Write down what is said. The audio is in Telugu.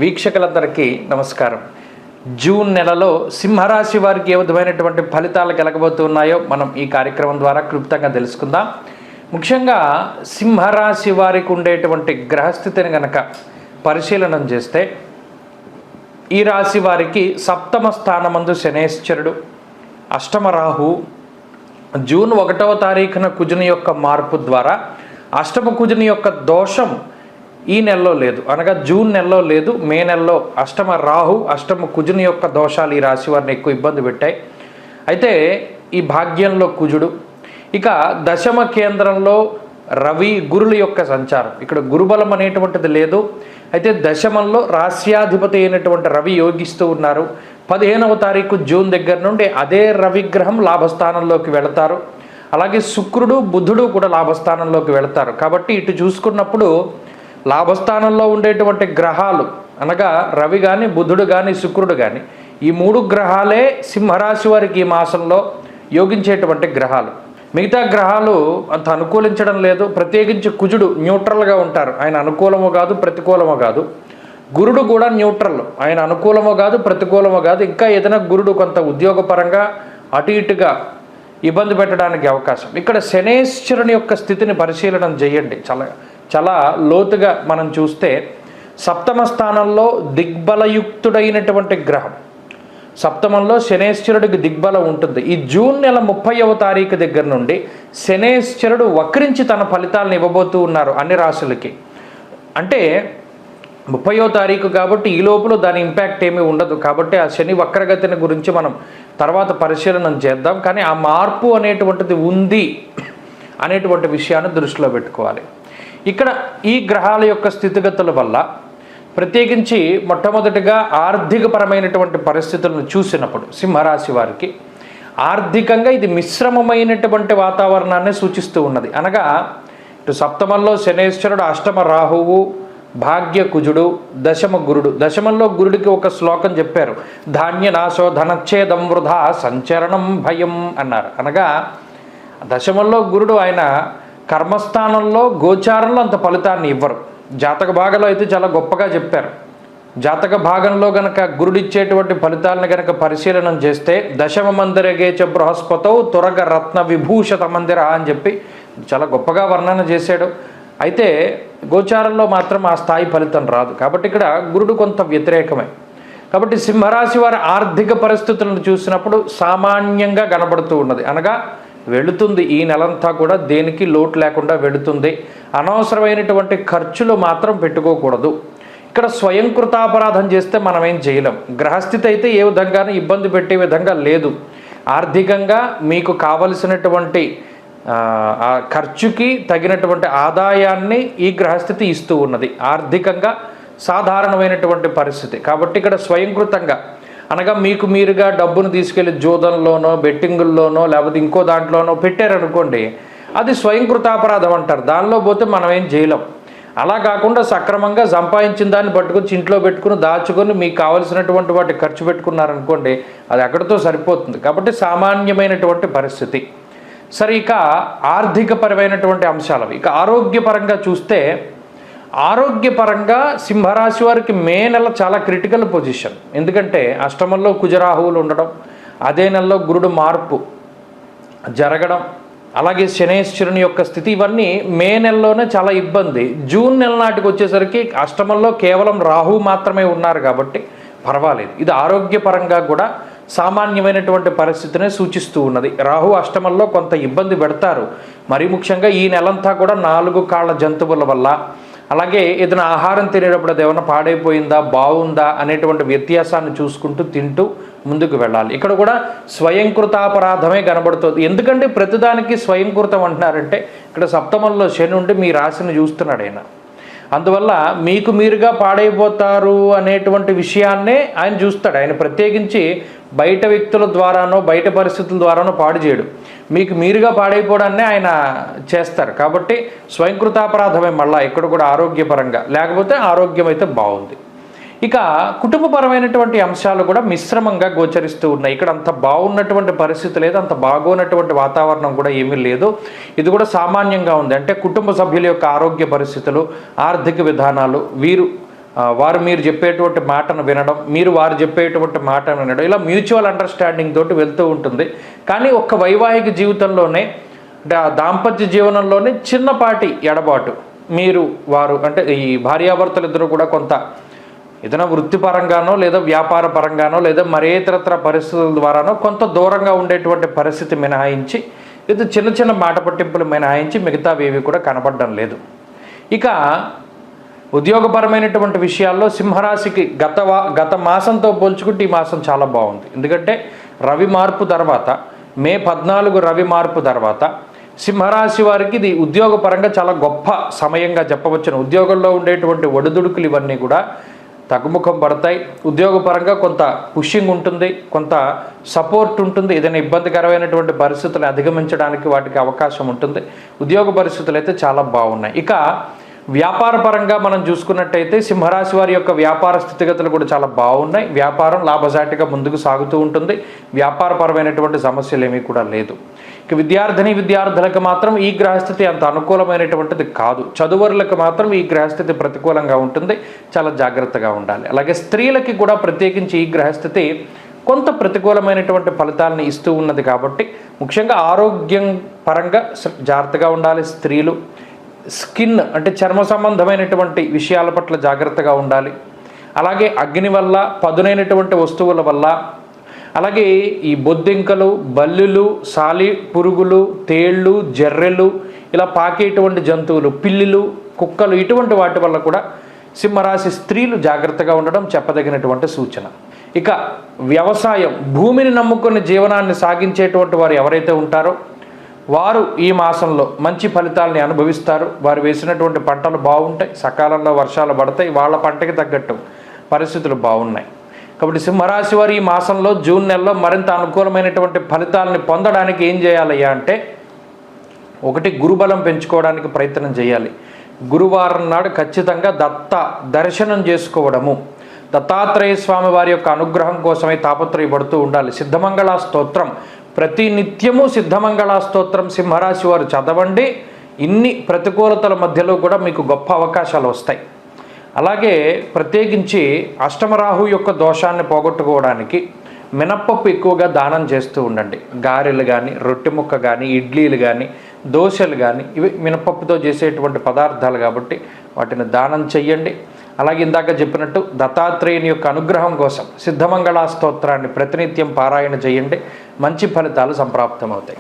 వీక్షకులందరికీ నమస్కారం. జూన్ నెలలో సింహరాశి వారికి ఏ విధమైనటువంటి ఫలితాలు కలగబోతున్నాయో మనం ఈ కార్యక్రమం ద్వారా క్లుప్తంగా తెలుసుకుందాం. ముఖ్యంగా సింహరాశి వారికి ఉండేటువంటి గ్రహస్థితిని గనక పరిశీలనం చేస్తే ఈ రాశి వారికి సప్తమ స్థానమందు శనేశ్వరుడు, అష్టమ రాహు, జూన్ 1వ తారీఖున కుజుని యొక్క మార్పు ద్వారా అష్టమ కుజుని యొక్క దోషం ఈ నెలలో లేదు, అనగా జూన్ నెలలో లేదు, మే నెలలో అష్టమ రాహు అష్టమ కుజుని యొక్క దోషాలు ఈ రాశి వారిని ఎక్కువ ఇబ్బంది పెట్టాయి. అయితే ఈ భాగ్యంలో కుజుడు, ఇక దశమ కేంద్రంలో రవి గురుల యొక్క సంచారం, ఇక్కడ గురుబలం అనేటువంటిది లేదు. అయితే దశమంలో రాశ్యాధిపతి అయినటువంటి రవి యోగిస్తూ ఉన్నారు. 15వ తారీఖు జూన్ దగ్గర నుండి అదే రవిగ్రహం లాభస్థానంలోకి వెళతారు. అలాగే శుక్రుడు బుధుడు కూడా లాభస్థానంలోకి వెళతారు. కాబట్టి ఇటు చూసుకున్నప్పుడు లాభస్థానంలో ఉండేటువంటి గ్రహాలు అనగా రవి కానీ బుధుడు కానీ శుక్రుడు కానీ ఈ 3 గ్రహాలే సింహరాశి వారికి ఈ మాసంలో యోగించేటువంటి గ్రహాలు. మిగతా గ్రహాలు అంత అనుకూలించడం లేదు. ప్రత్యేకించి కుజుడు న్యూట్రల్గా ఉంటారు, ఆయన అనుకూలమో కాదు ప్రతికూలమో కాదు. గురుడు కూడా న్యూట్రల్, ఆయన అనుకూలమో కాదు ప్రతికూలమో కాదు. ఇంకా ఏదైనా గురుడు కొంత ఉద్యోగపరంగా అటు ఇటుగా ఇబ్బంది పెట్టడానికి అవకాశం. ఇక్కడ శనేశ్వరుని యొక్క స్థితిని పరిశీలన చేయండి. చాలా లోతుగా మనం చూస్తే సప్తమ స్థానంలో దిగ్బలయుక్తుడైనటువంటి గ్రహం, సప్తమంలో శనేశ్వరుడికి దిగ్బలం ఉంటుంది. ఈ జూన్ నెల 30వ తారీఖు దగ్గర నుండి శనేశ్వరుడు వక్రించి తన ఫలితాలను ఇవ్వబోతూ ఉన్నారు అన్ని రాశులకి. అంటే 30వ తారీఖు కాబట్టి ఈ లోపల దాని ఇంపాక్ట్ ఏమీ ఉండదు. కాబట్టి ఆ శని వక్రగతిని గురించి మనం తర్వాత పరిశీలన చేద్దాం. కానీ ఆ మార్పు అనేటువంటిది ఉంది అనేటువంటి విషయాన్ని దృష్టిలో పెట్టుకోవాలి. ఇక్కడ ఈ గ్రహాల యొక్క స్థితిగతుల వల్ల ప్రత్యేకించి మొట్టమొదటిగా ఆర్థికపరమైనటువంటి పరిస్థితులను చూసినప్పుడు సింహరాశి వారికి ఆర్థికంగా ఇది మిశ్రమమైనటువంటి వాతావరణాన్ని సూచిస్తూ ఉన్నది. అనగా ఇటు సప్తమంలో శనేశ్వరుడు, అష్టమ రాహువు, భాగ్య కుజుడు, దశమ గురుడు. దశమంలో గురుడికి ఒక శ్లోకం చెప్పారు, ధాన్యనాశో ధనచ్ఛేదం వృధా సంచరణం భయం అన్నారు. అనగా దశమంలో గురుడు ఆయన కర్మస్థానంలో గోచారంలో అంత ఫలితాన్ని ఇవ్వరు. జాతక భాగంలో అయితే చాలా గొప్పగా చెప్పారు. జాతక భాగంలో గనక గురుడిచ్చేటువంటి ఫలితాలను గనక పరిశీలనం చేస్తే దశమ మందిరగేచ బృహస్పతౌ తురగ రత్న విభూషత మందిర అని చెప్పి చాలా గొప్పగా వర్ణన చేశాడు. అయితే గోచారంలో మాత్రం ఆ స్థాయి ఫలితం రాదు. కాబట్టి ఇక్కడ గురుడు కొంత వ్యతిరేకమే. కాబట్టి సింహరాశి వారి ఆర్థిక పరిస్థితులను చూసినప్పుడు సామాన్యంగా కనబడుతూ ఉన్నది. అనగా వెళుతుంది, ఈ నెలంతా కూడా దేనికి లోటు లేకుండా వెళుతుంది. అనవసరమైనటువంటి ఖర్చులు మాత్రం పెట్టుకోకూడదు. ఇక్కడ స్వయంకృతాపరాధం చేస్తే మనం ఏం చేయలేం. గ్రహస్థితి అయితే ఏ విధంగానూ ఇబ్బంది పెట్టే విధంగా లేదు. ఆర్థికంగా మీకు కావలసినటువంటి ఆ ఖర్చుకి తగినటువంటి ఆదాయాన్ని ఈ గ్రహస్థితి ఇస్తూ ఉన్నది. ఆర్థికంగా సాధారణమైనటువంటి పరిస్థితి. కాబట్టి ఇక్కడ స్వయంకృతంగా అనగా మీకు మీరుగా డబ్బును తీసుకెళ్లి జూదంలోనో బెట్టింగుల్లోనో లేకపోతే ఇంకో దాంట్లోనో పెట్టారనుకోండి, అది స్వయంకృతాపరాధం అంటారు. దానిలో పోతే మనం ఏం చేయలేం. అలా కాకుండా సక్రమంగా సంపాదించిన దాన్ని పట్టుకొని ఇంట్లో పెట్టుకుని దాచుకొని మీకు కావలసినటువంటి వాటి ఖర్చు పెట్టుకున్నారనుకోండి, అది అక్కడితో సరిపోతుంది. కాబట్టి సామాన్యమైనటువంటి పరిస్థితి. సరే, ఇక ఆర్థికపరమైనటువంటి అంశాలు. ఇక ఆరోగ్యపరంగా చూస్తే ఆరోగ్యపరంగా సింహరాశి వారికి మే నెల చాలా క్రిటికల్ పొజిషన్. ఎందుకంటే అష్టమంలో కుజరాహువులు ఉండడం, అదే నెలలో గురుడు మార్పు జరగడం, అలాగే శనేశ్వరుని యొక్క స్థితి, ఇవన్నీ మే నెలలోనే చాలా ఇబ్బంది. జూన్ నెల నాటికి వచ్చేసరికి అష్టమంలో కేవలం రాహువు మాత్రమే ఉన్నారు కాబట్టి పర్వాలేదు. ఇది ఆరోగ్యపరంగా కూడా సామాన్యమైనటువంటి పరిస్థితిని సూచిస్తూ ఉన్నది. రాహు అష్టమంలో కొంత ఇబ్బంది పెడతారు. మరీ ముఖ్యంగా ఈ నెలంతా కూడా 4 కాళ్ళ జంతువుల వల్ల, అలాగే ఏదైనా ఆహారం తినేటప్పుడు అది ఏమైనా పాడైపోయిందా బాగుందా అనేటువంటి వ్యత్యాసాన్ని చూసుకుంటూ తింటూ ముందుకు వెళ్ళాలి. ఇక్కడ కూడా స్వయంకృతాపరాధమే కనబడుతుంది. ఎందుకంటే ప్రతిదానికి స్వయంకృతం అంటున్నారంటే ఇక్కడ సప్తమంలో శని ఉండి మీ రాశిని చూస్తున్నాడు ఆయన. అందువల్ల మీకు మీరుగా పాడైపోతారు అనేటువంటి విషయాన్నే ఆయన చూస్తాడు. ఆయన ప్రత్యేకించి బయట వ్యక్తుల ద్వారానో బయట పరిస్థితుల ద్వారానో పాడు చేయడు, మీకు మీరుగా పాడైపోవడాన్నే ఆయన చేస్తారు. కాబట్టి స్వయంకృతాపరాధమే మళ్ళీ ఇక్కడ కూడా ఆరోగ్యపరంగా, లేకపోతే ఆరోగ్యం అయితే బాగుంది. ఇక కుటుంబపరమైనటువంటి అంశాలు కూడా మిశ్రమంగా గోచరిస్తూ ఉన్నాయి. ఇక్కడ అంత బాగున్నటువంటి పరిస్థితి లేదు, అంత బాగోనటువంటి వాతావరణం కూడా ఏమీ లేదు. ఇది కూడా సామాన్యంగా ఉంది. అంటే కుటుంబ సభ్యుల యొక్క ఆరోగ్య పరిస్థితులు, ఆర్థిక విధానాలు, వీరు వారు మీరు చెప్పేటువంటి మాటను వినడం, మీరు వారు చెప్పేటువంటి మాటను వినడం, ఇలా మ్యూచువల్ అండర్స్టాండింగ్ తోటి వెళ్తూ ఉంటుంది. కానీ ఒక్క వైవాహిక జీవితంలోనే అంటే ఆ దాంపత్య జీవనంలోనే చిన్నపాటి ఎడబాటు మీరు వారు అంటే ఈ భార్యాభర్తలు ఇద్దరు కూడా కొంత ఏదైనా వృత్తిపరంగానో లేదా వ్యాపార పరంగానో లేదా మరే ఇతరత్ర పరిస్థితుల ద్వారానో కొంత దూరంగా ఉండేటువంటి పరిస్థితి మినహాయించి లేదా చిన్న చిన్న మాట పట్టింపులు మినహాయించి మిగతావేవి కూడా కనపడడం లేదు. ఇక ఉద్యోగపరమైనటువంటి విషయాల్లో సింహరాశికి గత మాసంతో పోల్చుకుంటే ఈ మాసం చాలా బాగుంది. ఎందుకంటే రవి మార్పు తర్వాత మే 14 రవి మార్పు తర్వాత సింహరాశి వారికి ఇది ఉద్యోగపరంగా చాలా గొప్ప సమయంగా చెప్పవచ్చును. ఉద్యోగంలో ఉండేటువంటి ఒడిదుడుకులు ఇవన్నీ కూడా తగ్గుముఖం పడతాయి. ఉద్యోగపరంగా కొంత పుషింగ్ ఉంటుంది, కొంత సపోర్ట్ ఉంటుంది. ఏదైనా ఇబ్బందికరమైనటువంటి పరిస్థితులను అధిగమించడానికి వాటికి అవకాశం ఉంటుంది. ఉద్యోగ పరిస్థితులు అయితే చాలా బాగున్నాయి. ఇక వ్యాపార పరంగా మనం చూసుకున్నట్టయితే సింహరాశి వారి యొక్క వ్యాపార స్థితిగతులు కూడా చాలా బాగున్నాయి. వ్యాపారం లాభసాటిగా ముందుకు సాగుతూ ఉంటుంది. వ్యాపారపరమైనటువంటి సమస్యలు ఏమీ కూడా లేదు. ఇక విద్యార్థులకు మాత్రం ఈ గ్రహస్థితి అంత అనుకూలమైనటువంటిది కాదు. చదువరులకు మాత్రం ఈ గ్రహస్థితి ప్రతికూలంగా ఉంటుంది. చాలా జాగ్రత్తగా ఉండాలి. అలాగే స్త్రీలకి కూడా ప్రత్యేకించి ఈ గ్రహస్థితి కొంత ప్రతికూలమైనటువంటి ఫలితాలను ఇస్తూ ఉన్నది కాబట్టి ముఖ్యంగా ఆరోగ్యం పరంగా జాగ్రత్తగా ఉండాలి. స్త్రీలు స్కిన్ అంటే చర్మ సంబంధమైనటువంటి విషయాల పట్ల జాగ్రత్తగా ఉండాలి. అలాగే అగ్ని వల్ల, పదునైనటువంటి వస్తువుల వల్ల, అలాగే ఈ బొద్దింకలు, బల్లులు, సాలి పురుగులు, తేళ్ళు, జర్రెలు, ఇలా పాకేటువంటి జంతువులు, పిల్లులు, కుక్కలు, ఇటువంటి వాటి వల్ల కూడా సింహరాశి స్త్రీలు జాగ్రత్తగా ఉండడం చెప్పదగినటువంటి సూచన. ఇక వ్యవసాయం, భూమిని నమ్ముకుని జీవనాన్ని సాగించేటువంటి వారు ఎవరైతే ఉంటారో వారు ఈ మాసంలో మంచి ఫలితాలని అనుభవిస్తారు. వారు వేసినటువంటి పంటలు బాగుంటాయి, సకాలంలో వర్షాలు పడతాయి, వాళ్ళ పంటకి తగ్గట్టు పరిస్థితులు బాగున్నాయి. కాబట్టి సింహరాశి వారు ఈ మాసంలో జూన్ నెలలో మరింత అనుకూలమైనటువంటి ఫలితాలని పొందడానికి ఏం చేయాలయ్యా అంటే, ఒకటి గురుబలం పెంచుకోవడానికి ప్రయత్నం చేయాలి. గురువారం నాడు ఖచ్చితంగా దత్త దర్శనం చేసుకోవడము, దత్తాత్రేయ స్వామి వారి యొక్క అనుగ్రహం కోసమై తాపత్రయపడుతూ ఉండాలి. సిద్ధమంగళ స్తోత్రం ప్రతి నిత్యము సిద్ధమంగళ స్తోత్రం సింహరాశి వారు చదవండి. ఇన్ని ప్రతికూలతల మధ్యలో కూడా మీకు గొప్ప అవకాశాలు వస్తాయి. అలాగే ప్రత్యేకించి అష్టమరాహు యొక్క దోషాన్ని పోగొట్టుకోవడానికి మినప్పప్పు ఎక్కువగా దానం చేస్తూ ఉండండి. గారెలు కానీ, రొట్టె ముక్క కానీ, ఇడ్లీలు కానీ, దోశలు కానీ, ఇవి మినపప్పుతో చేసేటువంటి పదార్థాలు కాబట్టి వాటిని దానం చెయ్యండి. అలాగే ఇందాక చెప్పినట్టు దత్తాత్రేయుని యొక్క అనుగ్రహం కోసం సిద్ధమంగళ స్తోత్రాన్ని ప్రతినిత్యం పారాయణ చేయండి. మంచి ఫలితాలు సంప్రాప్తమవుతాయి.